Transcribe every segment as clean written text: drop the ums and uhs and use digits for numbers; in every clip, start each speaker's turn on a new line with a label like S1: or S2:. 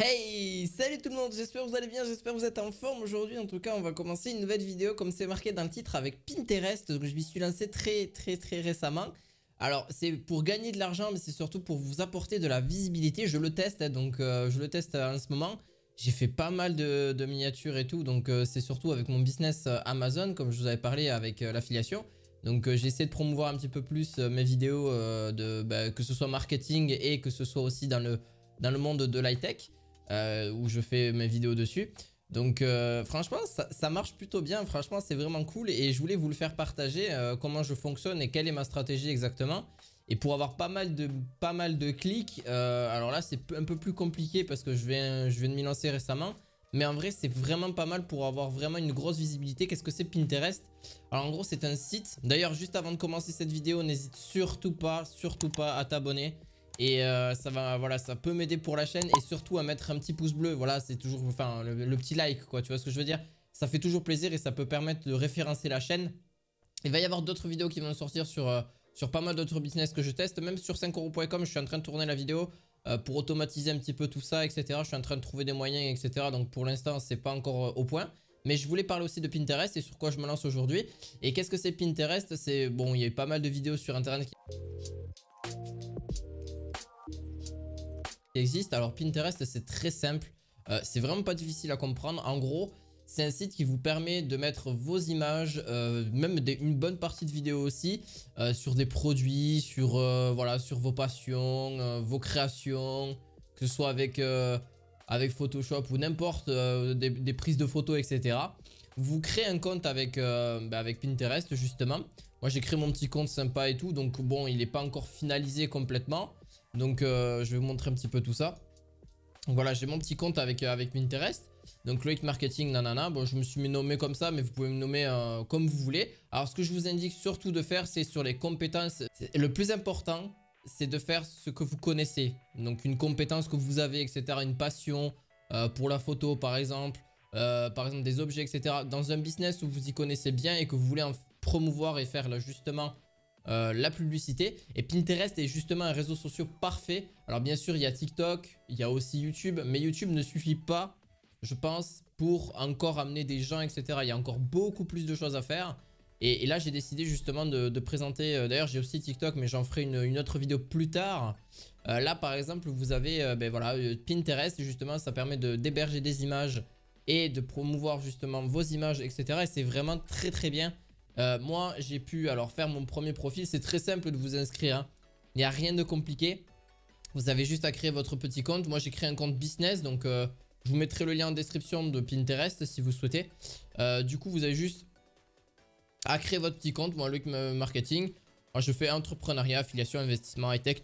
S1: Hey, salut tout le monde, j'espère que vous allez bien, j'espère que vous êtes en forme aujourd'hui. En tout cas, on va commencer une nouvelle vidéo comme c'est marqué dans le titre avec Pinterest. Donc je m'y suis lancé très récemment. Alors c'est pour gagner de l'argent, mais c'est surtout pour vous apporter de la visibilité. Je le teste, donc je le teste en ce moment. J'ai fait pas mal de miniatures et tout, donc c'est surtout avec mon business Amazon, comme je vous avais parlé avec l'affiliation. Donc j'ai essayé de promouvoir un petit peu plus mes vidéos, que ce soit marketing et que ce soit aussi dans le monde de l'high-tech. Où je fais mes vidéos dessus. Donc franchement ça marche plutôt bien, franchement c'est vraiment cool et je voulais vous le faire partager comment je fonctionne et quelle est ma stratégie exactement. Et pour avoir pas mal de clics, alors là c'est un peu plus compliqué parce que je viens de m'y lancer récemment. Mais en vrai c'est vraiment pas mal pour avoir vraiment une grosse visibilité. Qu'est-ce que c'est Pinterest? Alors en gros c'est un site. D'ailleurs juste avant de commencer cette vidéo, n'hésite surtout pas à t'abonner. Et ça peut m'aider pour la chaîne et surtout à mettre un petit pouce bleu. Voilà, c'est toujours, enfin, le petit like, quoi. Tu vois ce que je veux dire? Ça fait toujours plaisir et ça peut permettre de référencer la chaîne. Il va y avoir d'autres vidéos qui vont sortir sur pas mal d'autres business que je teste. Même sur 5euros.com, je suis en train de tourner la vidéo pour automatiser un petit peu tout ça, etc. Je suis en train de trouver des moyens, etc. Donc pour l'instant, c'est pas encore au point. Mais je voulais parler aussi de Pinterest et sur quoi je me lance aujourd'hui. Et qu'est-ce que c'est Pinterest? C'est bon, il y a eu pas mal de vidéos sur internet qui existe. Alors Pinterest c'est très simple, c'est vraiment pas difficile à comprendre. En gros c'est un site qui vous permet de mettre vos images, même une bonne partie de vidéos aussi, sur des produits, sur vos passions, vos créations, que ce soit avec Photoshop ou n'importe, des prises de photos, etc. Vous créez un compte avec Pinterest justement. Moi j'ai créé mon petit compte sympa et tout, donc bon il n'est pas encore finalisé complètement. Donc je vais vous montrer un petit peu tout ça. Donc voilà, j'ai mon petit compte avec Pinterest. Donc Loïc Marketing, nanana. Bon, je me suis nommé comme ça, mais vous pouvez me nommer comme vous voulez. Alors ce que je vous indique surtout de faire, c'est sur les compétences. Le plus important, c'est de faire ce que vous connaissez. Donc une compétence que vous avez, etc. Une passion pour la photo par exemple. Par exemple des objets, etc. Dans un business où vous y connaissez bien et que vous voulez en promouvoir et faire là, justement la publicité. Et Pinterest est justement un réseau social parfait. Alors bien sûr il y a TikTok, il y a aussi YouTube, mais YouTube ne suffit pas, je pense, pour encore amener des gens, etc. Il y a encore beaucoup plus de choses à faire. Et là j'ai décidé justement de présenter, d'ailleurs j'ai aussi TikTok, mais j'en ferai une autre vidéo plus tard. Là par exemple vous avez Pinterest, justement ça permet d'héberger des images et de promouvoir justement vos images, etc. Et c'est vraiment très bien. Moi j'ai pu alors faire mon premier profil. C'est très simple de vous inscrire, hein. Il n'y a rien de compliqué. Vous avez juste à créer votre petit compte. Moi j'ai créé un compte business, donc je vous mettrai le lien en description de Pinterest si vous souhaitez. Du coup vous avez juste à créer votre petit compte. Moi Loïc Marketing, moi je fais entrepreneuriat, affiliation, investissement, high tech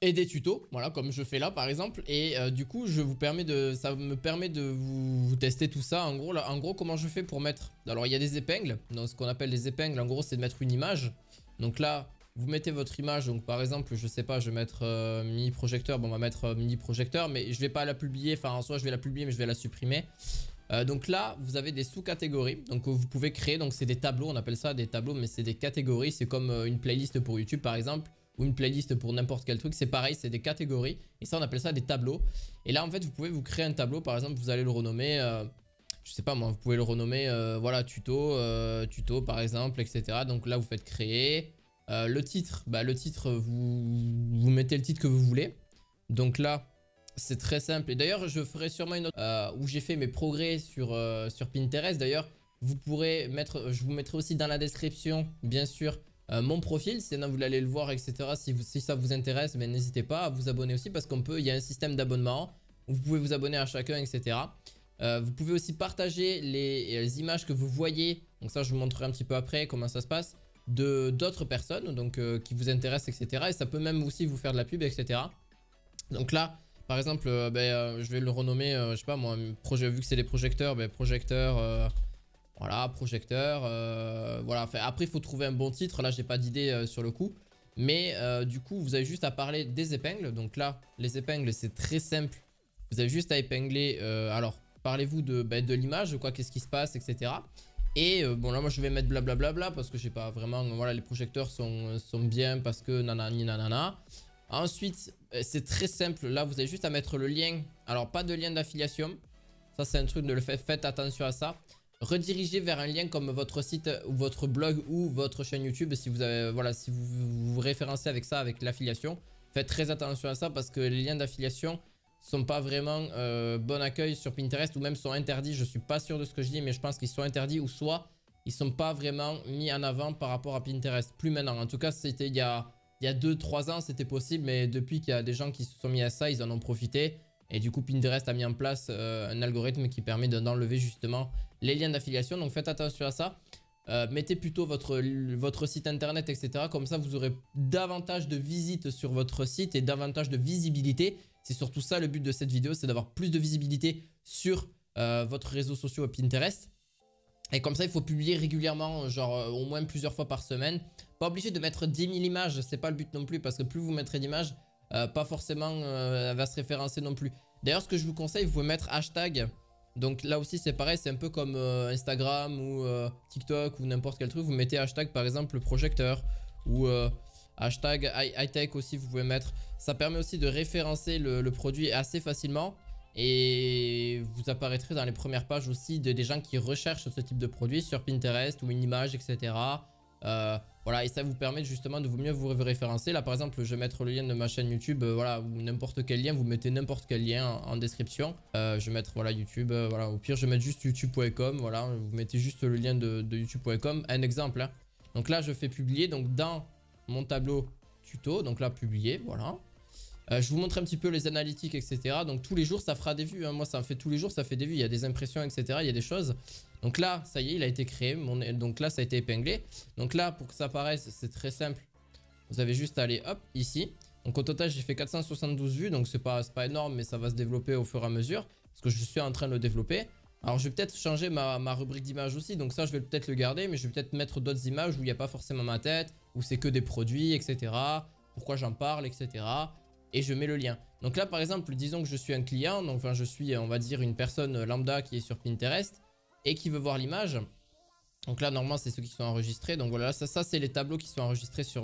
S1: et des tutos, voilà, comme je fais là par exemple. Et du coup ça me permet de vous tester tout ça. En gros comment je fais pour mettre, alors il y a des épingles. Donc ce qu'on appelle des épingles, en gros c'est de mettre une image. Donc là vous mettez votre image. Donc par exemple je sais pas, je vais mettre mini projecteur. Bon on va mettre mini projecteur, mais je vais pas la publier. Enfin en soi je vais la publier mais je vais la supprimer. Donc là vous avez des sous-catégories, donc vous pouvez créer. Donc c'est des tableaux, on appelle ça des tableaux, mais c'est des catégories. C'est comme une playlist pour YouTube par exemple, ou une playlist pour n'importe quel truc. C'est pareil, c'est des catégories, et ça on appelle ça des tableaux. Et là en fait vous pouvez vous créer un tableau. Par exemple vous allez le renommer, je sais pas moi, vous pouvez le renommer voilà, tuto par exemple, etc. Donc là vous faites créer. Le titre, vous mettez le titre que vous voulez. Donc là c'est très simple. Et d'ailleurs je ferai sûrement une autre où j'ai fait mes progrès sur Pinterest. D'ailleurs vous pourrez mettre, je vous mettrai aussi dans la description bien sûr mon profil, sinon vous allez le voir, etc. Si ça vous intéresse, ben, n'hésitez pas à vous abonner aussi, parce il y a un système d'abonnement où vous pouvez vous abonner à chacun, etc. Vous pouvez aussi partager les images que vous voyez. Donc ça je vous montrerai un petit peu après comment ça se passe, d'autres personnes donc qui vous intéressent, etc. Et ça peut même aussi vous faire de la pub, etc. Donc là par exemple je vais le renommer, je sais pas moi, vu que c'est des projecteurs, projecteur, voilà, projecteur, voilà. Enfin, après il faut trouver un bon titre. Là j'ai pas d'idée sur le coup. Mais du coup vous avez juste à parler des épingles. Donc là les épingles c'est très simple. Vous avez juste à épingler, alors parlez-vous de l'image, quoi, qu'est-ce qui se passe, etc. Et bon là moi je vais mettre blablabla parce que j'ai pas vraiment, voilà, les projecteurs sont bien parce que nanani nanana. Ensuite, c'est très simple. Là, vous avez juste à mettre le lien. Alors, pas de lien d'affiliation. Ça, c'est un truc de le fait. Faites attention à ça. Redirigez vers un lien comme votre site ou votre blog ou votre chaîne YouTube. Si vous avez, voilà, si vous référencez avec ça, avec l'affiliation. Faites très attention à ça parce que les liens d'affiliation sont pas vraiment bon accueil sur Pinterest ou même sont interdits. Je suis pas sûr de ce que je dis, mais je pense qu'ils sont interdits ou soit ils sont pas vraiment mis en avant par rapport à Pinterest. Plus maintenant. En tout cas, c'était il y a 2-3 ans, c'était possible, mais depuis qu'il y a des gens qui se sont mis à ça, ils en ont profité. Et du coup, Pinterest a mis en place un algorithme qui permet d'enlever justement les liens d'affiliation. Donc faites attention à ça. Mettez plutôt votre site internet, etc. Comme ça, vous aurez davantage de visites sur votre site et davantage de visibilité. C'est surtout ça le but de cette vidéo, c'est d'avoir plus de visibilité sur votre réseau social Pinterest. Et comme ça, il faut publier régulièrement, genre au moins plusieurs fois par semaine. Pas obligé de mettre 10 000 images, c'est pas le but non plus, parce que plus vous mettrez d'images, pas forcément elle va se référencer non plus. D'ailleurs, ce que je vous conseille, vous pouvez mettre hashtag. Donc là aussi, c'est pareil, c'est un peu comme Instagram ou TikTok ou n'importe quel truc. Vous mettez hashtag par exemple le projecteur ou hashtag high-tech aussi, vous pouvez mettre. Ça permet aussi de référencer le produit assez facilement. Et vous apparaîtrez dans les premières pages aussi des gens qui recherchent ce type de produit sur Pinterest ou une image, etc. Voilà, et ça vous permet justement de mieux vous référencer. Là par exemple, je vais mettre le lien de ma chaîne YouTube, voilà, ou n'importe quel lien, vous mettez n'importe quel lien en description. Je vais mettre voilà YouTube, voilà, au pire je vais mettre juste youtube.com, voilà, vous mettez juste le lien de youtube.com, un exemple. Hein. Donc là je fais publier, donc dans mon tableau tuto, donc là publier, voilà. Je vous montre un petit peu les analytiques, etc. Donc tous les jours ça fera des vues, hein. Moi ça me fait tous les jours, ça fait des vues, il y a des impressions, etc. Il y a des choses. Donc là ça y est, il a été créé, donc là ça a été épinglé. Donc là pour que ça apparaisse, c'est très simple. Vous avez juste à aller hop ici. Donc au total j'ai fait 472 vues, donc c'est pas énorme, mais ça va se développer au fur et à mesure. Parce que je suis en train de le développer. Alors je vais peut-être changer ma rubrique d'image aussi, donc ça je vais peut-être le garder, mais je vais peut-être mettre d'autres images où il n'y a pas forcément ma tête, où c'est que des produits, etc. Pourquoi j'en parle, etc. Et je mets le lien. Donc là par exemple, disons que je suis un client, donc enfin je suis on va dire une personne lambda qui est sur Pinterest et qui veut voir l'image. Donc là normalement c'est ceux qui sont enregistrés. Donc voilà, ça c'est les tableaux qui sont enregistrés sur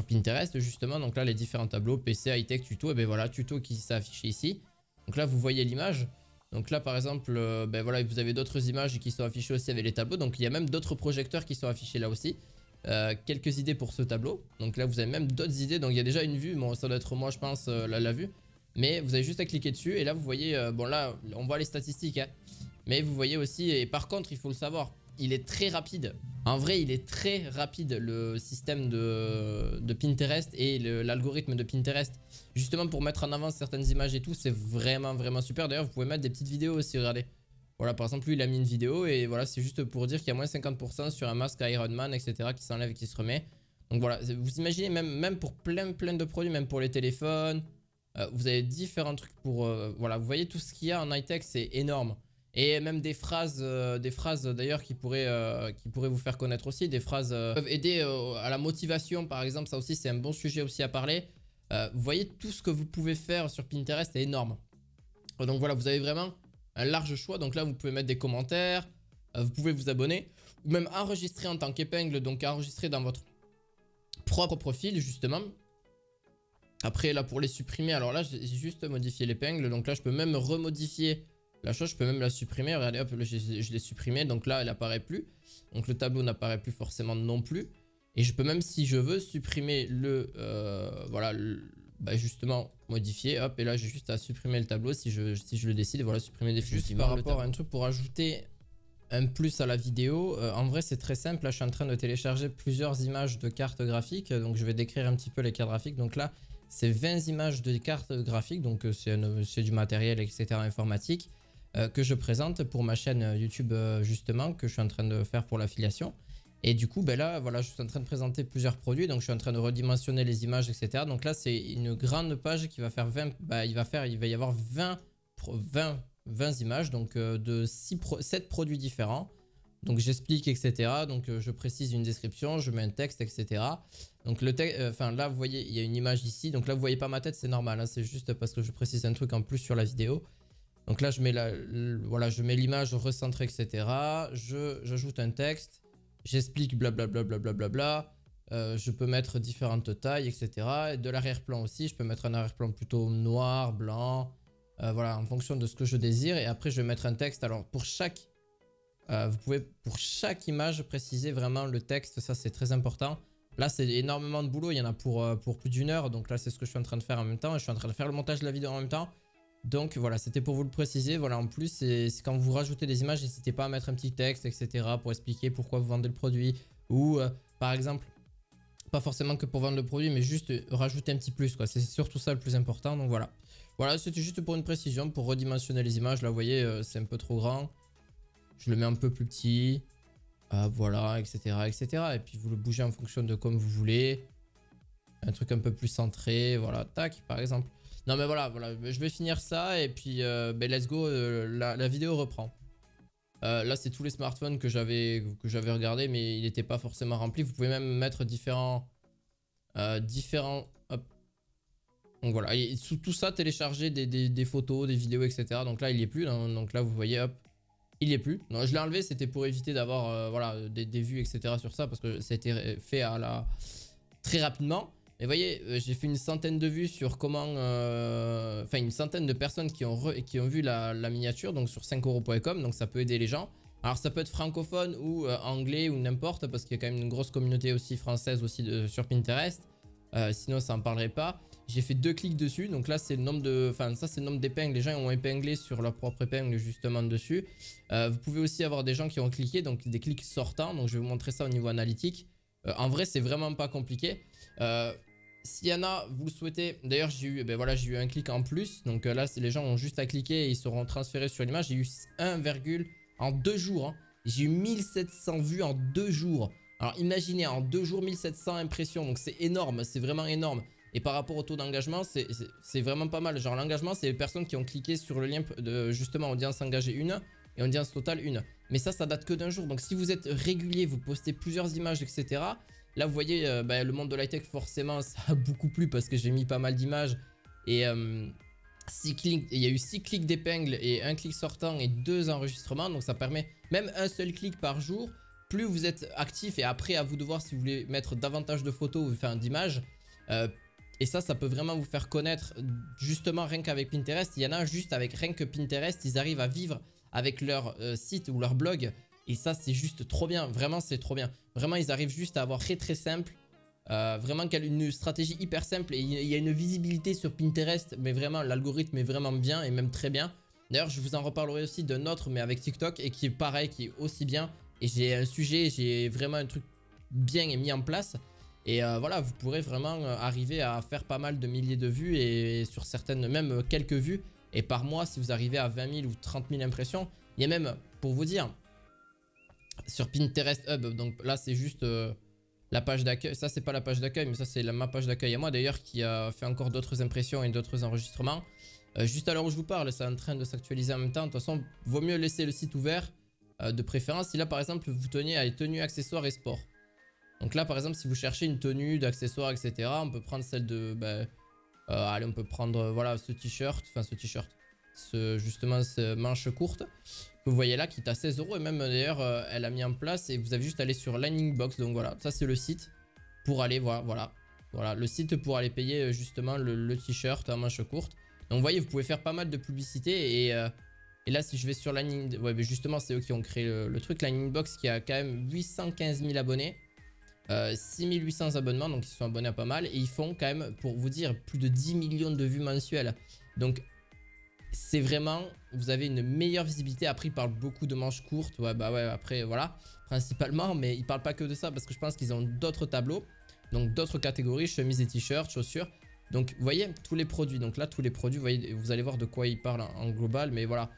S1: Pinterest justement. Donc là les différents tableaux, PC, high-tech, tuto, et ben voilà, tuto qui s'est affiché ici. Donc là vous voyez l'image. Donc là par exemple, ben voilà, vous avez d'autres images qui sont affichées aussi avec les tableaux. Donc il y a même d'autres projecteurs qui sont affichés là aussi. Quelques idées pour ce tableau. Donc là vous avez même d'autres idées. Donc il y a déjà une vue, bon ça doit être moi je pense la vue. Mais vous avez juste à cliquer dessus et là vous voyez, bon là on voit les statistiques hein. Mais vous voyez aussi, et par contre il faut le savoir, il est très rapide. En vrai il est très rapide le système de Pinterest et l'algorithme de Pinterest. Justement pour mettre en avant certaines images et tout, c'est vraiment super. D'ailleurs vous pouvez mettre des petites vidéos aussi, regardez. Voilà, par exemple, lui, il a mis une vidéo et voilà, c'est juste pour dire qu'il y a moins 50% sur un masque Iron Man, etc. qui s'enlève et qui se remet. Donc voilà, vous imaginez, même pour plein de produits, même pour les téléphones, vous avez différents trucs pour... voilà, vous voyez tout ce qu'il y a en high-tech, c'est énorme. Et même des phrases d'ailleurs qui pourraient vous faire connaître aussi. Des phrases peuvent aider à la motivation, par exemple. Ça aussi, c'est un bon sujet aussi à parler. Vous voyez, tout ce que vous pouvez faire sur Pinterest est énorme. Donc voilà, vous avez vraiment un large choix. Donc là vous pouvez mettre des commentaires, vous pouvez vous abonner ou même enregistrer en tant qu'épingle, donc enregistrer dans votre propre profil justement. Après là pour les supprimer, alors là j'ai juste modifié l'épingle, donc là je peux même remodifier la chose, je peux même la supprimer. Regardez hop, je l'ai supprimé, donc là elle apparaît plus, donc le tableau n'apparaît plus forcément non plus. Et je peux même si je veux supprimer voilà bah justement modifier, hop, et là j'ai juste à supprimer le tableau si je le décide. Et voilà, supprimer définitivement. Juste par rapport à un truc pour ajouter un plus à la vidéo, en vrai c'est très simple. Là je suis en train de télécharger plusieurs images de cartes graphiques, donc je vais décrire un petit peu les cartes graphiques. Donc là c'est 20 images de cartes graphiques, donc c'est du matériel, etc. informatique que je présente pour ma chaîne YouTube justement, que je suis en train de faire pour l'affiliation. Et du coup, ben là, voilà, je suis en train de présenter plusieurs produits. Donc, je suis en train de redimensionner les images, etc. Donc là, c'est une grande page qui va faire 20... Bah, il va y avoir 20 images, donc de 7 produits différents. Donc, j'explique, etc. Donc, je précise une description, je mets un texte, etc. Donc, le texte... Enfin, là, vous voyez, il y a une image ici. Donc là, vous voyez pas ma tête, c'est normal. Hein, c'est juste parce que je précise un truc en plus sur la vidéo. Donc là, je mets voilà, je mets l'image recentrée, etc. J'ajoute un texte. J'explique blablabla. Je peux mettre différentes tailles, etc. Et de l'arrière-plan aussi, je peux mettre un arrière-plan plutôt noir, blanc, voilà, en fonction de ce que je désire. Et après, je vais mettre un texte. Alors, pour chaque, vous pouvez pour chaque image préciser vraiment le texte. Ça, c'est très important. Là, c'est énormément de boulot. Il y en a pour plus d'une heure. Donc là, c'est ce que je suis en train de faire en même temps. Et je suis en train de faire le montage de la vidéo en même temps. Donc voilà, c'était pour vous le préciser. Voilà, en plus, c'est quand vous rajoutez des images, n'hésitez pas à mettre un petit texte, etc. pour expliquer pourquoi vous vendez le produit. Ou par exemple, pas forcément que pour vendre le produit, mais juste rajouter un petit plus, quoi. C'est surtout ça le plus important. Donc voilà. Voilà, c'était juste pour une précision, pour redimensionner les images. Là, vous voyez, c'est un peu trop grand. Je le mets un peu plus petit. Voilà, etc., etc. Et puis vous le bougez en fonction de comme vous voulez. Un truc un peu plus centré, voilà, tac, par exemple. Non mais voilà, je vais finir ça et puis ben, let's go, la vidéo reprend. Là, c'est tous les smartphones que j'avais regardé, mais il n'était pas forcément rempli. Vous pouvez même mettre différents... hop. Donc voilà, et sous tout ça, télécharger des photos, des vidéos, etc. Donc là, il n'y est plus. Hein. Donc là, vous voyez, hop, il n'y est plus. Non, je l'ai enlevé, c'était pour éviter d'avoir voilà, des vues, etc. sur ça, parce que ça a été fait très rapidement. Mais vous voyez, j'ai fait une centaine de vues sur comment... Enfin, une centaine de personnes qui ont vu la miniature, donc sur 5euros.com, donc ça peut aider les gens. Alors ça peut être francophone ou anglais ou n'importe, parce qu'il y a quand même une grosse communauté aussi française aussi sur Pinterest. Sinon, ça n'en parlerait pas. J'ai fait 2 clics dessus, donc là c'est le nombre de... Enfin, ça c'est le nombre d'épingles, les gens ont épinglé sur leur propre épingle justement dessus. Vous pouvez aussi avoir des gens qui ont cliqué, donc des clics sortants, donc je vais vous montrer ça au niveau analytique. En vrai, c'est vraiment pas compliqué. S'il y en a, vous le souhaitez. D'ailleurs, j'ai eu, ben voilà, j'ai eu un clic en plus. Donc là, les gens ont juste à cliquer et ils seront transférés sur l'image. J'ai eu 1, en 2 jours. Hein, j'ai eu 1700 vues en 2 jours. Alors imaginez, en 2 jours, 1700 impressions. Donc c'est énorme, c'est vraiment énorme. Et par rapport au taux d'engagement, c'est vraiment pas mal. Genre l'engagement, c'est les personnes qui ont cliqué sur le lien de justement audience engagée 1 et audience totale 1. Mais ça date que d'un jour. Donc si vous êtes régulier, vous postez plusieurs images, etc. Là, vous voyez, le monde de l'high-tech, forcément, ça a beaucoup plu parce que j'ai mis pas mal d'images. Et il y a eu 6 clics d'épingle et 1 clic sortant et 2 enregistrements. Donc ça permet même un seul clic par jour. Plus vous êtes actif et après, à vous de voir si vous voulez mettre davantage de photos ou enfin, d'images. Et ça peut vraiment vous faire connaître justement rien qu'avec Pinterest. Il y en a juste avec rien que Pinterest, ils arrivent à vivre avec leur site ou leur blog. Et ça, c'est juste trop bien. Vraiment, c'est trop bien. Vraiment, ils arrivent juste à avoir très simple. Vraiment, une stratégie hyper simple. Et il y a une visibilité sur Pinterest. Mais vraiment, l'algorithme est vraiment bien et même très bien. D'ailleurs, je vous en reparlerai aussi d'un autre, mais avec TikTok. Et qui est pareil, qui est aussi bien. Et j'ai un sujet, j'ai vraiment un truc bien mis en place. Et voilà, vous pourrez vraiment arriver à faire pas mal de milliers de vues. Et sur certaines, même quelques vues. Et par mois, si vous arrivez à 20 000 ou 30 000 impressions. Il y a même, pour vous dire... Sur Pinterest Hub, donc là c'est juste la page d'accueil. Ça c'est pas la page d'accueil, mais ça c'est ma page d'accueil à moi d'ailleurs qui a fait encore d'autres impressions et d'autres enregistrements. Juste à l'heure où je vous parle, c'est en train de s'actualiser en même temps. De toute façon, vaut mieux laisser le site ouvert de préférence. Si là par exemple vous teniez à les tenues, accessoires et sport. Donc là par exemple si vous cherchez une tenue d'accessoires etc. On peut prendre celle de... allez on peut prendre voilà ce t-shirt. Enfin ce t-shirt. Justement ce manche courte. Vous voyez là qui est à 16 € et même d'ailleurs elle a mis en place et vous avez juste à aller sur Lightning Box. Donc voilà, ça c'est le site pour aller voir, voilà le site pour aller payer justement le t-shirt à manche courte. Donc vous voyez, vous pouvez faire pas mal de publicité et là si je vais sur Lightning, ouais mais justement c'est eux qui ont créé le truc, Lightning Box qui a quand même 815 000 abonnés, 6800 abonnements, donc ils sont abonnés à pas mal et ils font quand même, pour vous dire, plus de 10 millions de vues mensuelles. Donc c'est vraiment, vous avez une meilleure visibilité. Après, ils parlent beaucoup de manches courtes. Ouais, bah ouais, après, voilà, principalement. Mais ils parlent pas que de ça parce que je pense qu'ils ont d'autres tableaux. Donc, d'autres catégories, chemises et t-shirts, chaussures. Donc, vous voyez, tous les produits. Donc là, tous les produits, vous allez voir de quoi ils parlent en global. Mais voilà,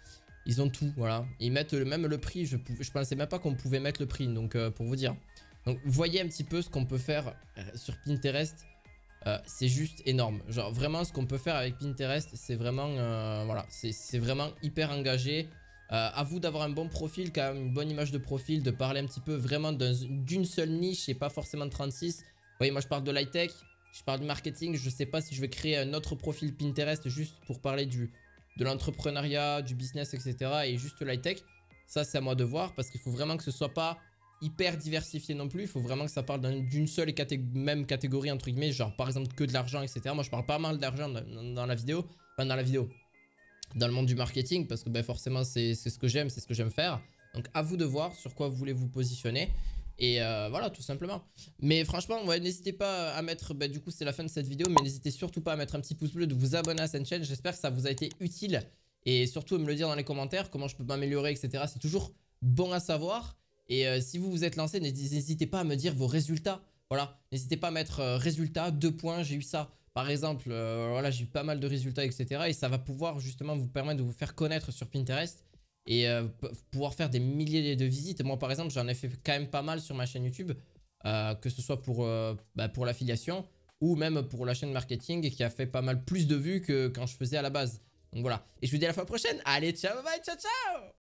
S1: ils ont tout, voilà. Ils mettent même le prix. Je pensais même pas qu'on pouvait mettre le prix. Donc, pour vous dire. Donc, vous voyez un petit peu ce qu'on peut faire sur Pinterest. C'est juste énorme. Genre vraiment ce qu'on peut faire avec Pinterest, c'est vraiment voilà, c'est vraiment hyper engagé. À vous d'avoir un bon profil, quand même une bonne image de profil, de parler un petit peu vraiment d'une seule niche et pas forcément de 36. Vous voyez, moi je parle de l'high tech, je parle du marketing. Je sais pas si je vais créer un autre profil Pinterest juste pour parler de l'entrepreneuriat, du business, etc. et juste l'high tech. Ça c'est à moi de voir parce qu'il faut vraiment que ce soit pas hyper diversifié non plus. Il faut vraiment que ça parle d'une seule même catégorie, entre guillemets, genre par exemple que de l'argent, etc. Moi, je parle pas mal d'argent dans la vidéo, enfin dans la vidéo, dans le monde du marketing, parce que ben, forcément, c'est ce que j'aime, c'est ce que j'aime faire. Donc, à vous de voir sur quoi vous voulez vous positionner. Et voilà, tout simplement. Mais franchement, ouais, n'hésitez pas à mettre, bah, du coup c'est la fin de cette vidéo, mais n'hésitez surtout pas à mettre un petit pouce bleu, de vous abonner à cette chaîne. J'espère que ça vous a été utile. Et surtout me le dire dans les commentaires, comment je peux m'améliorer, etc. C'est toujours bon à savoir. Et si vous vous êtes lancé, n'hésitez pas à me dire vos résultats. Voilà, n'hésitez pas à mettre résultats, 2 points, j'ai eu ça. Par exemple, voilà, j'ai eu pas mal de résultats, etc. Et ça va pouvoir justement vous permettre de vous faire connaître sur Pinterest. Et pouvoir faire des milliers de visites. Moi par exemple j'en ai fait quand même pas mal sur ma chaîne YouTube, que ce soit pour l'affiliation ou même pour la chaîne marketing, qui a fait pas mal plus de vues que quand je faisais à la base. Donc voilà, et je vous dis à la fois prochaine. Allez, ciao, bye, ciao, ciao.